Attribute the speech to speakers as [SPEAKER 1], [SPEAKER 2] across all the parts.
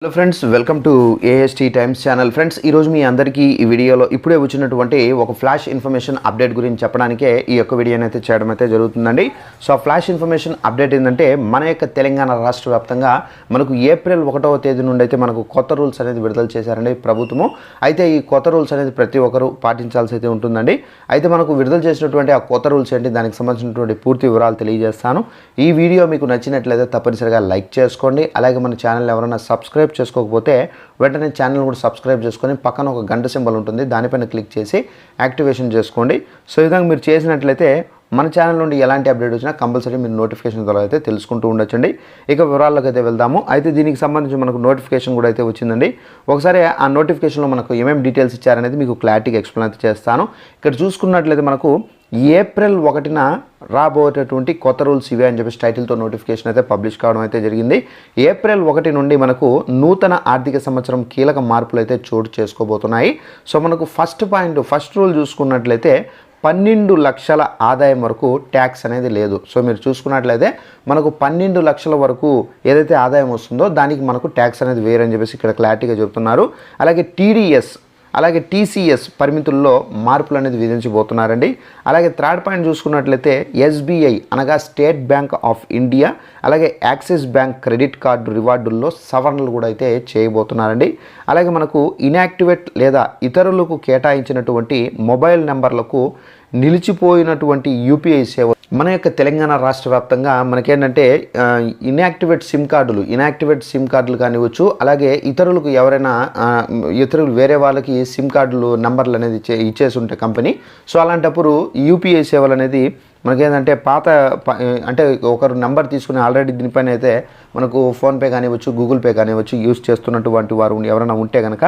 [SPEAKER 1] Hello friends, welcome to AST times channel. Friends, ఈరోజు మీ అందరికీ ఈ వీడియోలో ఇప్పుడే వచ్చినటువంటి ఒక ఫ్లాష్ ఇన్ఫర్మేషన్ అప్డేట్ గురించి చెప్పడానికే ఈ యొక్క వీడియోని అయితే చేయడం అయితే జరుగుతుందండి. సో ఆ ఫ్లాష్ ఇన్ఫర్మేషన్ అప్డేట్ ఏంటంటే, మన యొక్క తెలంగాణ రాష్ట్ర వ్యాప్తంగా మనకు ఏప్రిల్ 1వ తేదీ నుండి అయితే మనకు కొత్త రూల్స్ అనేది విడుదల చేశారండి ప్రభుత్వము. అయితే ఈ కొత్త రూల్స్ అనేది ప్రతి ఒక్కరూ పాటించాల్సి అయితే ఉంటుందండి. అయితే మనకు విడుదల చేసినటువంటి ఆ కొత్త రూల్స్ ఏంటి, దానికి సంబంధించినటువంటి పూర్తి వివరాలు తెలియజేస్తాను. ఈ వీడియో మీకు నచ్చినట్లయితే తప్పనిసరిగా లైక్ చేసుకోండి. అలాగే మన ఛానల్ ఎవరైనా సబ్స్క్రైబ్ చేసుకోకపోతే వెంటనే ఛానల్ కూడా సబ్స్క్రైబ్ చేసుకొని పక్కన ఒక గంట సింబల్ ఉంటుంది, దానిపైన క్లిక్ చేసి యాక్టివేషన్ చేసుకోండి. సో ఈ విధంగా మీరు చేసినట్లయితే మన ఛానల్ నుండి ఎలాంటి అప్డేట్ వచ్చినా కంపల్సరీ మీరు నోటిఫికేషన్ ద్వారా అయితే తెలుసుకుంటూ ఉండొచ్చండి. ఇక వివరాల్లోకి అయితే వెళ్దాము. అయితే దీనికి సంబంధించి మనకు నోటిఫికేషన్ కూడా అయితే వచ్చిందండి. ఒకసారి ఆ నోటిఫికేషన్లో మనకు ఏమేమి డీటెయిల్స్ ఇచ్చారనేది మీకు క్లారిటీగా ఎక్స్ప్లెయిన్ అయితే చేస్తాను. ఇక్కడ చూసుకున్నట్లయితే మనకు ఏప్రిల్ 1న రాబోయేటటువంటి కొత్త రూల్స్ ఇవే అని చెప్పేసి టైటిల్తో నోటిఫికేషన్ అయితే పబ్లిష్ కావడం అయితే జరిగింది. ఏప్రిల్ 1 నుండి మనకు నూతన ఆర్థిక సంవత్సరం కీలక మార్పులు అయితే చోటు చేసుకోబోతున్నాయి. సో మనకు ఫస్ట్ రూల్ చూసుకున్నట్లయితే 12 లక్షల ఆదాయం వరకు ట్యాక్స్ అనేది లేదు. సో మీరు చూసుకున్నట్లయితే మనకు 12 లక్షల వరకు ఏదైతే ఆదాయం వస్తుందో దానికి మనకు ట్యాక్స్ అనేది వేరని చెప్పేసి ఇక్కడ క్లారిటీగా చెప్తున్నారు. అలాగే టీడీఎస్ అలాగే టీసీఎస్ పరిమితుల్లో మార్పులు అనేది విధించబోతున్నారండి. అలాగే థర్డ్ పాయింట్ చూసుకున్నట్లయితే ఎస్బీఐ అనగా స్టేట్ బ్యాంక్ ఆఫ్ ఇండియా అలాగే యాక్సిస్ బ్యాంక్ క్రెడిట్ కార్డు రివార్డుల్లో సవరణలు కూడా అయితే చేయబోతున్నారండి. అలాగే మనకు ఇన్యాక్టివేట్ లేదా ఇతరులకు కేటాయించినటువంటి మొబైల్ నెంబర్లకు నిలిచిపోయినటువంటి యూపీఐ సేవ మన యొక్క తెలంగాణ రాష్ట్ర వ్యాప్తంగా మనకేంటంటే ఇన్యాక్టివేట్ సిమ్ కార్డులు కానివచ్చు. అలాగే ఇతరులు వేరే వాళ్ళకి సిమ్ కార్డులు నంబర్లు అనేది ఇచ్చేసి ఉంటే కంపెనీ, సో అలాంటప్పుడు యూపీఐ సేవలు అనేది మనకేంటంటే అంటే ఒకరు నెంబర్ తీసుకుని ఆల్రెడీ దీనిపైన అయితే మనకు ఫోన్పే కానివ్వచ్చు, గూగుల్ పే కానివ్వచ్చు యూస్ చేస్తున్నటువంటి వారు ఎవరైనా ఉంటే కనుక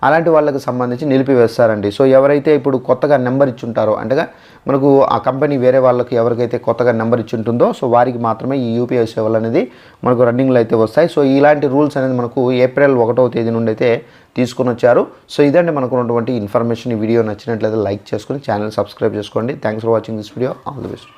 [SPEAKER 1] అలాంటి వాళ్ళకి సంబంధించి నిలిపివేస్తారండి. సో ఎవరైతే ఇప్పుడు కొత్తగా నెంబర్ ఇచ్చుంటారో అంటే మనకు ఆ కంపెనీ వేరే వాళ్ళకి ఎవరికైతే కొత్తగా నెంబర్ ఇచ్చుంటుందో సో వారికి మాత్రమే ఈ యూపీఐ సేవలు అనేది మనకు రన్నింగ్లో అయితే వస్తాయి. సో ఇలాంటి రూల్స్ అనేది మనకు ఏప్రిల్ 1వ తేదీ నుండి అయితే తీసుకొని వచ్చారు. సో ఇదంటే మనకు ఉన్నటువంటి ఇన్ఫర్మేషన్. ఈ వీడియో నచ్చినట్లయితే లైక్ చేసుకొని ఛానల్ సబ్స్క్రైబ్ చేసుకోండి. Thanks for watching this video. All the best.